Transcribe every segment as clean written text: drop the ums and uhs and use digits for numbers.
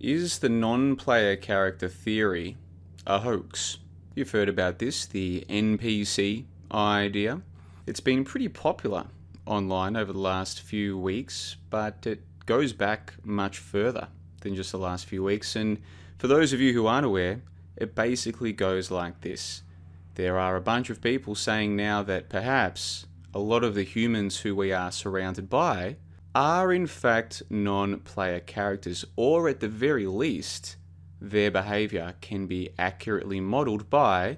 Is the non-player character theory a hoax? You've heard about this, the NPC idea. It's been pretty popular online over the last few weeks, but it goes back much further than just the last few weeks. And for those of you who aren't aware, it basically goes like this. There are a bunch of people saying now that perhaps a lot of the humans who we are surrounded by are in fact non-player characters, or at the very least, their behavior can be accurately modeled by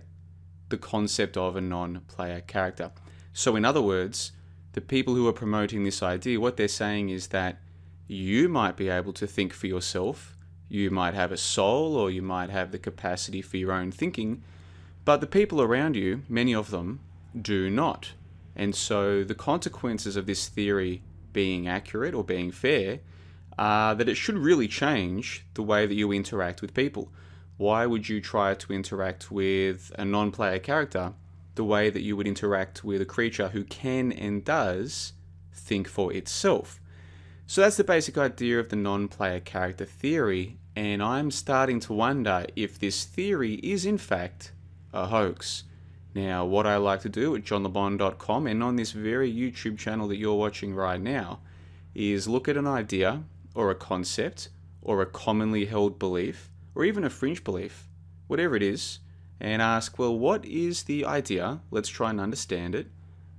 the concept of a non-player character. So in other words, the people who are promoting this idea, what they're saying is that you might be able to think for yourself, you might have a soul, or you might have the capacity for your own thinking, but the people around you, many of them, do not. And so the consequences of this theory being accurate or being fair are that it should really change the way that you interact with people. Why would you try to interact with a non-player character the way that you would interact with a creature who can and does think for itself? So that's the basic idea of the non-player character theory, and I'm starting to wonder if this theory is in fact a hoax. Now, what I like to do at johnlebon.com and on this very YouTube channel that you're watching right now is look at an idea or a concept or a commonly held belief or even a fringe belief, whatever it is, and ask, well, what is the idea? Let's try and understand it.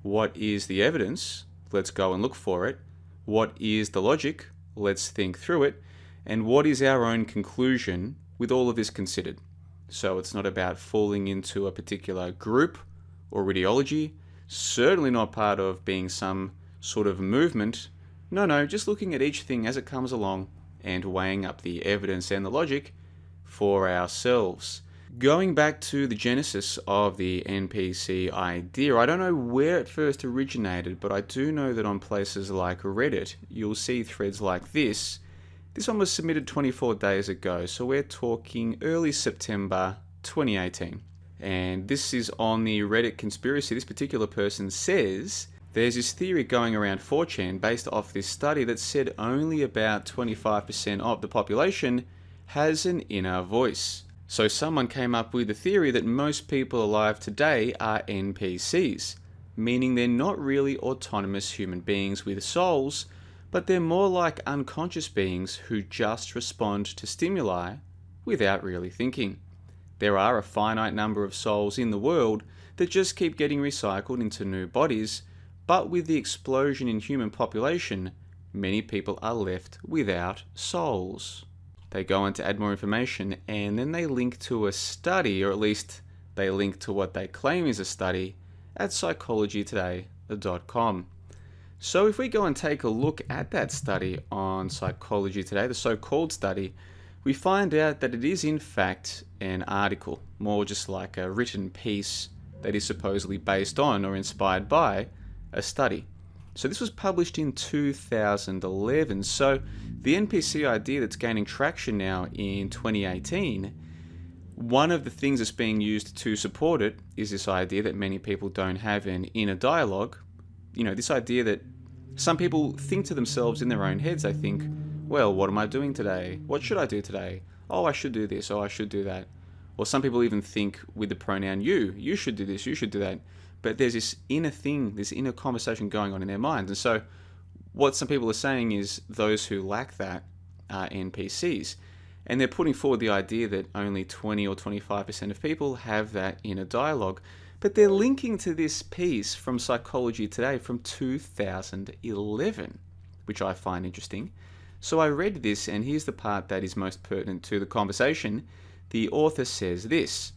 What is the evidence? Let's go and look for it. What is the logic? Let's think through it. And what is our own conclusion with all of this considered? So it's not about falling into a particular group or ideology, certainly not part of being some sort of movement. No, just looking at each thing as it comes along and weighing up the evidence and the logic for ourselves. Going back to the genesis of the NPC idea, I don't know where it first originated, but I do know that on places like Reddit, you'll see threads like this. This one was submitted 24 days ago, so we're talking early September 2018. And this is on the Reddit conspiracy. This particular person says there's this theory going around 4chan based off this study that said only about 25% of the population has an inner voice. So someone came up with the theory that most people alive today are NPCs, meaning they're not really autonomous human beings with souls, but they're more like unconscious beings who just respond to stimuli without really thinking. There are a finite number of souls in the world that just keep getting recycled into new bodies, but with the explosion in human population, many people are left without souls. They go on to add more information, and then they link to a study, or at least they link to what they claim is a study, at psychologytoday.com. So if we go and take a look at that study on Psychology Today, the so-called study, we find out that it is in fact an article, more just like a written piece that is supposedly based on or inspired by a study. So this was published in 2011. So the NPC idea that's gaining traction now in 2018, one of the things that's being used to support it is this idea that many people don't have an inner dialogue. You know, this idea that some people think to themselves in their own heads. They think, well, what am I doing today? What should I do today? Oh, I should do this. Oh, I should do that. Or some people even think with the pronoun you. You should do this. You should do that. But there's this inner thing, this inner conversation going on in their minds. And so what some people are saying is those who lack that are NPCs. And they're putting forward the idea that only 20 or 25% of people have that inner dialogue. But they're linking to this piece from Psychology Today from 2011, which I find interesting. So I read this, and here's the part that is most pertinent to the conversation. The author says this: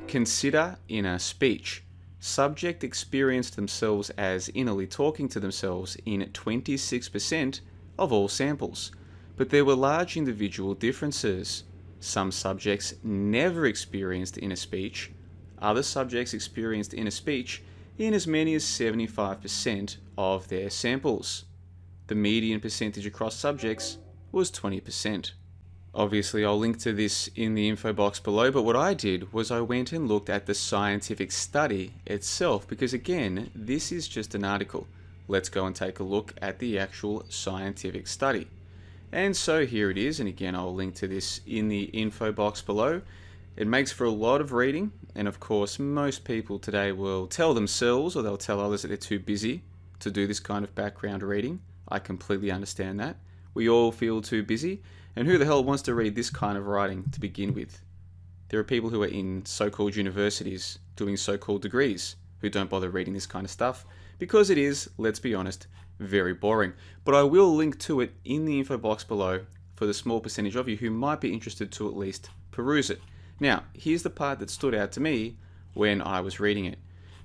consider inner speech. Subject experienced themselves as innerly talking to themselves in 26% of all samples, but there were large individual differences. Some subjects never experienced inner speech. Other subjects experienced inner speech in as many as 75% of their samples. The median percentage across subjects was 20%. Obviously, I'll link to this in the info box below, but what I did was I went and looked at the scientific study itself, because again, this is just an article. Let's go and take a look at the actual scientific study. And so here it is, and again I'll link to this in the info box below. It makes for a lot of reading, and of course most people today will tell themselves or they'll tell others that they're too busy to do this kind of background reading. I completely understand that. We all feel too busy, and who the hell wants to read this kind of writing to begin with? There are people who are in so-called universities doing so-called degrees who don't bother reading this kind of stuff because it is, let's be honest, very boring. But I will link to it in the info box below for the small percentage of you who might be interested to at least peruse it. Now, here's the part that stood out to me when I was reading it.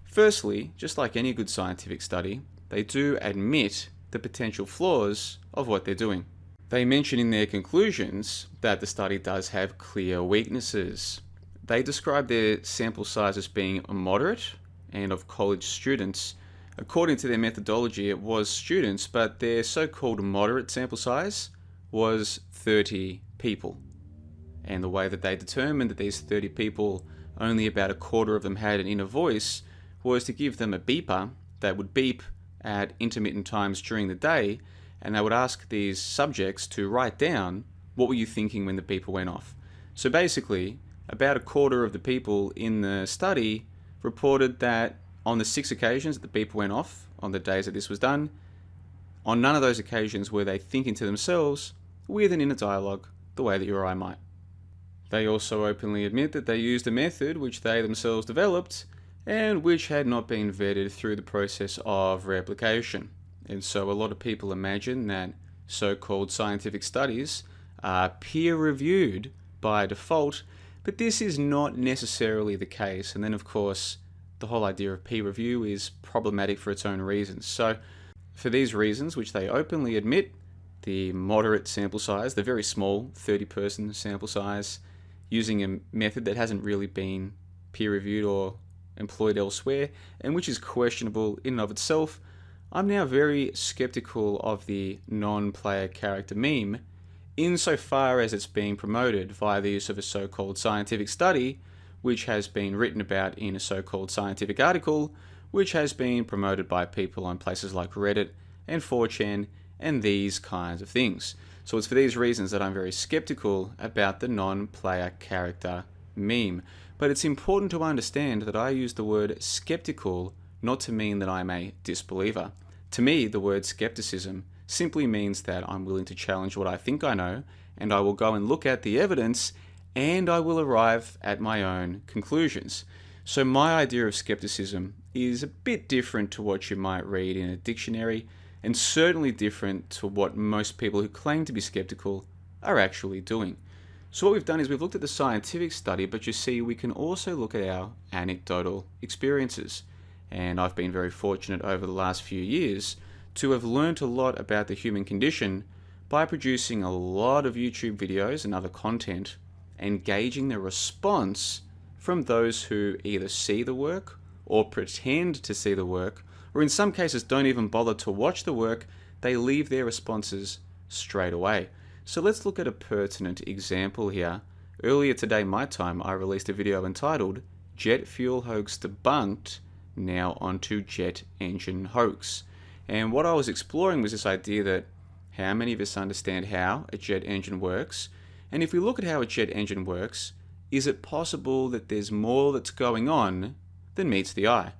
Firstly, just like any good scientific study, they do admit the potential flaws of what they're doing. They mention in their conclusions that the study does have clear weaknesses. They describe their sample size as being moderate and of college students. According to their methodology, it was students, but their so-called moderate sample size was 30 people. And the way that they determined that these 30 people, only about a quarter of them had an inner voice, was to give them a beeper that would beep at intermittent times during the day, and they would ask these subjects to write down what were you thinking when the beeper went off. So basically, about a quarter of the people in the study reported that on the 6 occasions that the beeper went off, on the days that this was done, on none of those occasions were they thinking to themselves with an inner dialogue the way that you or I might. They also openly admit that they used a method which they themselves developed and which had not been vetted through the process of replication. And so a lot of people imagine that so-called scientific studies are peer-reviewed by default, but this is not necessarily the case. And then, of course, the whole idea of peer review is problematic for its own reasons. So for these reasons, which they openly admit, the moderate sample size, the very small 30-person sample size, using a method that hasn't really been peer-reviewed or employed elsewhere, and which is questionable in and of itself, I'm now very skeptical of the non-player character meme, insofar as it's being promoted via the use of a so-called scientific study, which has been written about in a so-called scientific article, which has been promoted by people on places like Reddit and 4chan and these kinds of things. So it's for these reasons that I'm very skeptical about the non-player character meme. But it's important to understand that I use the word skeptical not to mean that I'm a disbeliever. To me, the word skepticism simply means that I'm willing to challenge what I think I know, and I will go and look at the evidence, and I will arrive at my own conclusions. So my idea of skepticism is a bit different to what you might read in a dictionary, and certainly different to what most people who claim to be skeptical are actually doing. So what we've done is we've looked at the scientific study, but you see we can also look at our anecdotal experiences. And I've been very fortunate over the last few years to have learnt a lot about the human condition by producing a lot of YouTube videos and other content and gauging the response from those who either see the work or pretend to see the work, or in some cases don't even bother to watch the work. They leave their responses straight away. So let's look at a pertinent example here. Earlier today, my time, I released a video entitled Jet Fuel Hoax Debunked, now onto Jet Engine Hoax. And what I was exploring was this idea that how many of us understand how a jet engine works? And if we look at how a jet engine works, is it possible that there's more that's going on than meets the eye?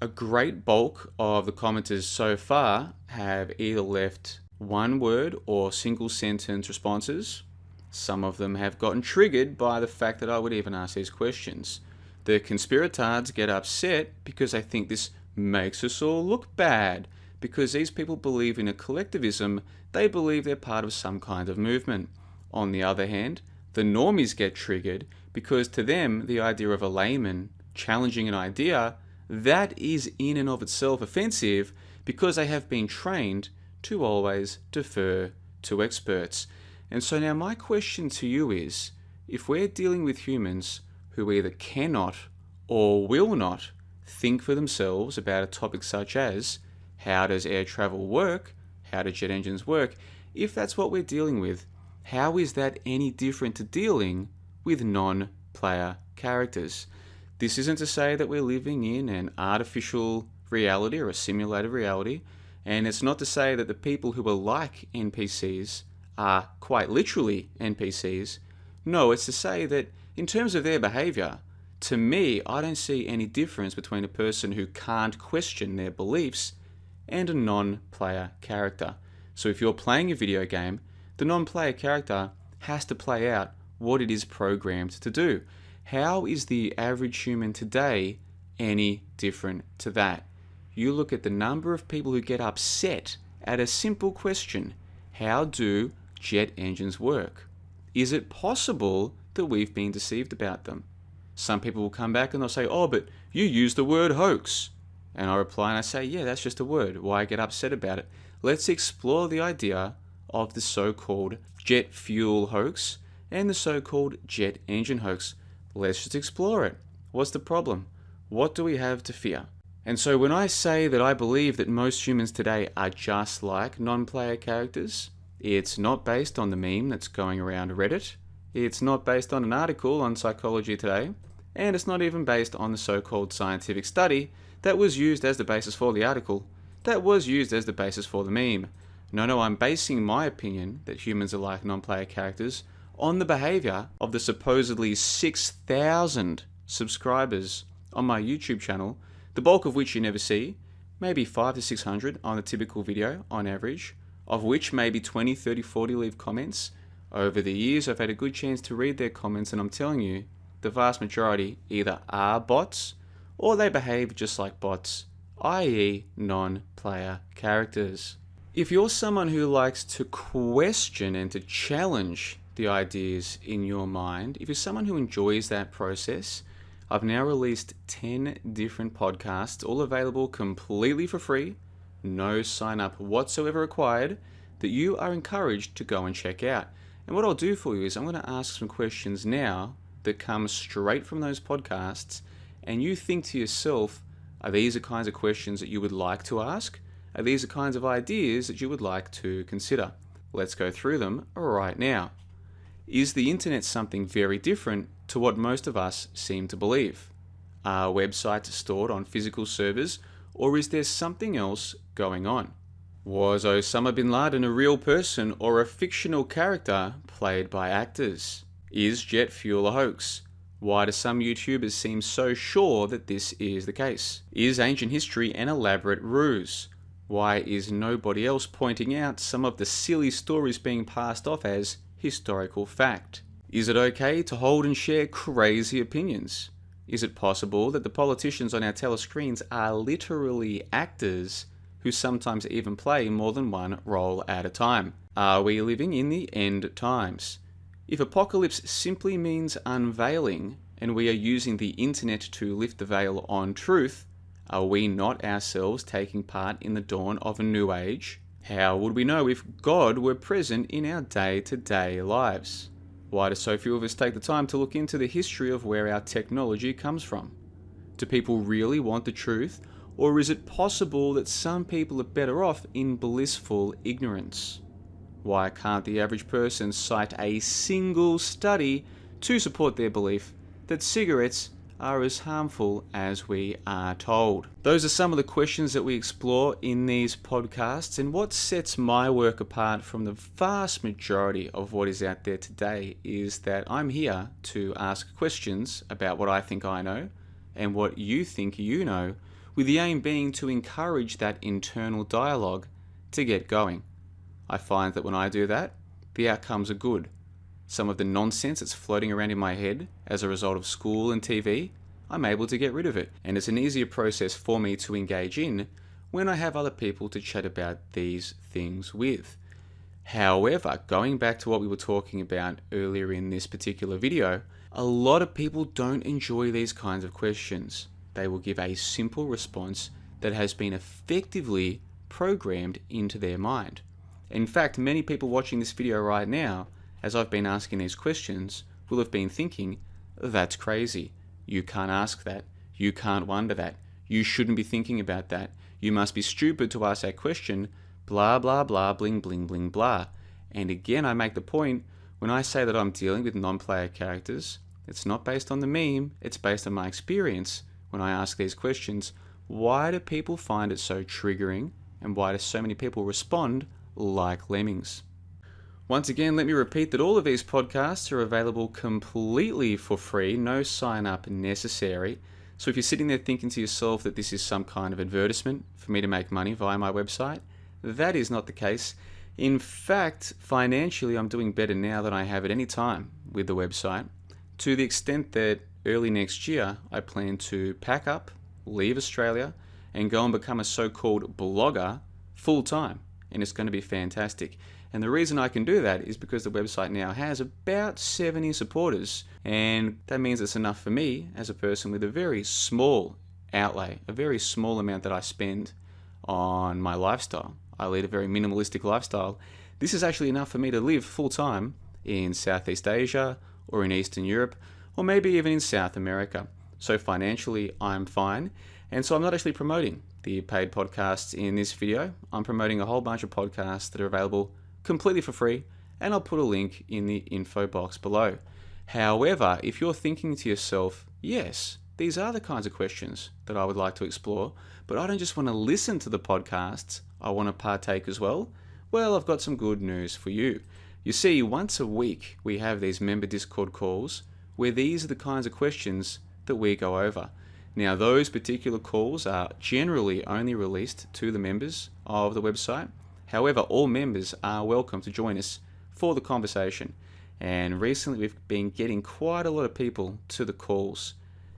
A great bulk of the commenters so far have either left one word or single sentence responses. Some of them have gotten triggered by the fact that I would even ask these questions. The conspiratards get upset because they think this makes us all look bad, because these people believe in a collectivism. They believe they're part of some kind of movement. On the other hand, the normies get triggered because to them the idea of a layman challenging an idea, that is in and of itself offensive, because they have been trained to always defer to experts. And so now my question to you is, if we're dealing with humans who either cannot or will not think for themselves about a topic such as how does air travel work, how do jet engines work, if that's what we're dealing with, how is that any different to dealing with non-player characters? This isn't to say that we're living in an artificial reality or a simulated reality, and it's not to say that the people who are like NPCs are quite literally NPCs. No, it's to say that in terms of their behavior, to me, I don't see any difference between a person who can't question their beliefs and a non-player character. So if you're playing a video game, the non-player character has to play out what it is programmed to do. How is the average human today any different to that? You look at the number of people who get upset at a simple question: how do jet engines work? Is it possible that we've been deceived about them? Some people will come back and they'll say, oh, but you used the word hoax. And I reply and I say, yeah, that's just a word. Why get upset about it? Let's explore the idea of the so-called jet fuel hoax and the so-called jet engine hoax. Let's just explore it. What's the problem? What do we have to fear? And so when I say that I believe that most humans today are just like non-player characters, it's not based on the meme that's going around Reddit. It's not based on an article on Psychology Today. And it's not even based on the so-called scientific study that was used as the basis for the article, that was used as the basis for the meme. No, I'm basing my opinion that humans are like non-player characters on the behavior of the supposedly 6,000 subscribers on my YouTube channel, the bulk of which you never see, maybe 500 to 600 on a typical video on average, of which maybe 20, 30, 40 leave comments. Over the years, I've had a good chance to read their comments, and I'm telling you, the vast majority either are bots or they behave just like bots, i.e. non-player characters. If you're someone who likes to question and to challenge the ideas in your mind, if you're someone who enjoys that process, I've now released 10 different podcasts, all available completely for free, no sign up whatsoever required, that you are encouraged to go and check out. And what I'll do for you is I'm going to ask some questions now that come straight from those podcasts, and you think to yourself, are these the kinds of questions that you would like to ask? Are these the kinds of ideas that you would like to consider? Let's go through them right now. Is the internet something very different to what most of us seem to believe? Are websites stored on physical servers, or is there something else going on? Was Osama bin Laden a real person or a fictional character played by actors? Is jet fuel a hoax? Why do some YouTubers seem so sure that this is the case? Is ancient history an elaborate ruse? Why is nobody else pointing out some of the silly stories being passed off as historical fact? Is it okay to hold and share crazy opinions? Is it possible that the politicians on our telescreens are literally actors who sometimes even play more than one role at a time? Are we living in the end times? If apocalypse simply means unveiling, and we are using the internet to lift the veil on truth, are we not ourselves taking part in the dawn of a new age? How would we know if God were present in our day-to-day lives? Why do so few of us take the time to look into the history of where our technology comes from? Do people really want the truth, or is it possible that some people are better off in blissful ignorance? Why can't the average person cite a single study to support their belief that cigarettes are as harmful as we are told? Those are some of the questions that we explore in these podcasts, and what sets my work apart from the vast majority of what is out there today is that I'm here to ask questions about what I think I know and what you think you know, with the aim being to encourage that internal dialogue to get going. I find that when I do that, the outcomes are good. Some of the nonsense that's floating around in my head as a result of school and TV, I'm able to get rid of it. And it's an easier process for me to engage in when I have other people to chat about these things with. However, going back to what we were talking about earlier in this particular video, a lot of people don't enjoy these kinds of questions. They will give a simple response that has been effectively programmed into their mind. In fact, many people watching this video right now, as I've been asking these questions, will have been thinking, that's crazy. You can't ask that. You can't wonder that. You shouldn't be thinking about that. You must be stupid to ask that question. Blah, blah, blah, bling, bling, bling, blah. And again, I make the point, when I say that I'm dealing with non-player characters, it's not based on the meme, it's based on my experience. When I ask these questions, why do people find it so triggering, and why do so many people respond like lemmings? Once again, let me repeat that all of these podcasts are available completely for free, no sign up necessary. So if you're sitting there thinking to yourself that this is some kind of advertisement for me to make money via my website, that is not the case. In fact, financially, I'm doing better now than I have at any time with the website, to the extent that early next year, I plan to pack up, leave Australia, and go and become a so-called blogger full time. And it's going to be fantastic. And the reason I can do that is because the website now has about 70 supporters. And that means it's enough for me as a person with a very small outlay, a very small amount that I spend on my lifestyle. I lead a very minimalistic lifestyle. This is actually enough for me to live full time in Southeast Asia or in Eastern Europe, or maybe even in South America. So financially, I'm fine. And so I'm not actually promoting the paid podcasts in this video. I'm promoting a whole bunch of podcasts that are available completely for free, and I'll put a link in the info box below. However, if you're thinking to yourself, yes, these are the kinds of questions that I would like to explore, but I don't just want to listen to the podcasts, I want to partake as well, well, I've got some good news for you. You see, once a week, we have these member Discord calls where these are the kinds of questions that we go over. Now, those particular calls are generally only released to the members of the website. However, all members are welcome to join us for the conversation. And recently, we've been getting quite a lot of people to the calls.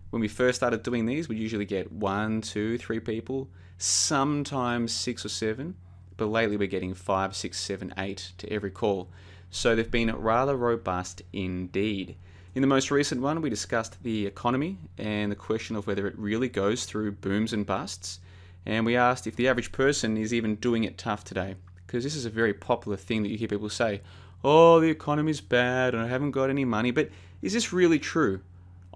When we first started doing these, we usually get 1, 2, 3 people, sometimes 6 or 7. But lately, we're getting 5, 6, 7, 8 to every call. So they've been rather robust indeed. In the most recent one, we discussed the economy and the question of whether it really goes through booms and busts. And we asked if the average person is even doing it tough today. Because this is a very popular thing that you hear people say, oh, the economy's bad and I haven't got any money. But is this really true?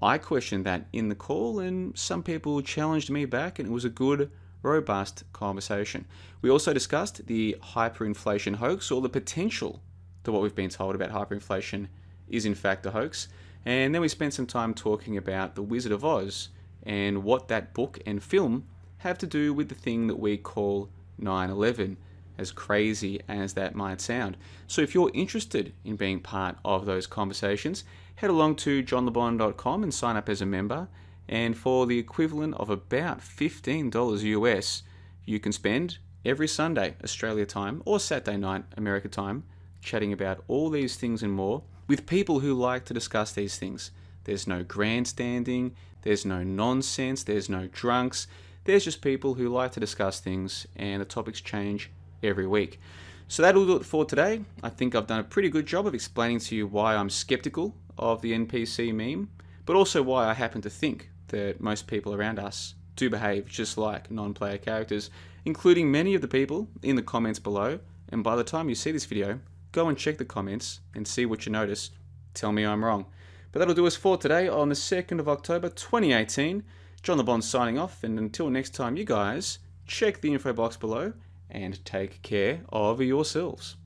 I questioned that in the call, and some people challenged me back, and it was a good, robust conversation. We also discussed the hyperinflation hoax, or the potential that what we've been told about hyperinflation is in fact a hoax. And then we spent some time talking about The Wizard of Oz and what that book and film have to do with the thing that we call 9/11, as crazy as that might sound. So if you're interested in being part of those conversations, head along to johnlebon.com and sign up as a member. And for the equivalent of about $15 US, you can spend every Sunday, Australia time, or Saturday night, America time, chatting about all these things and more with people who like to discuss these things. There's no grandstanding, there's no nonsense, there's no drunks. There's just people who like to discuss things, and the topics change every week. So that'll do it for today. I think I've done a pretty good job of explaining to you why I'm skeptical of the NPC meme, but also why I happen to think that most people around us do behave just like non-player characters, including many of the people in the comments below. And by the time you see this video, go and check the comments and see what you notice. Tell me I'm wrong. But that'll do us for today on the 2nd of October 2018. John LeBon signing off, and until next time, you guys, check the info box below and take care of yourselves.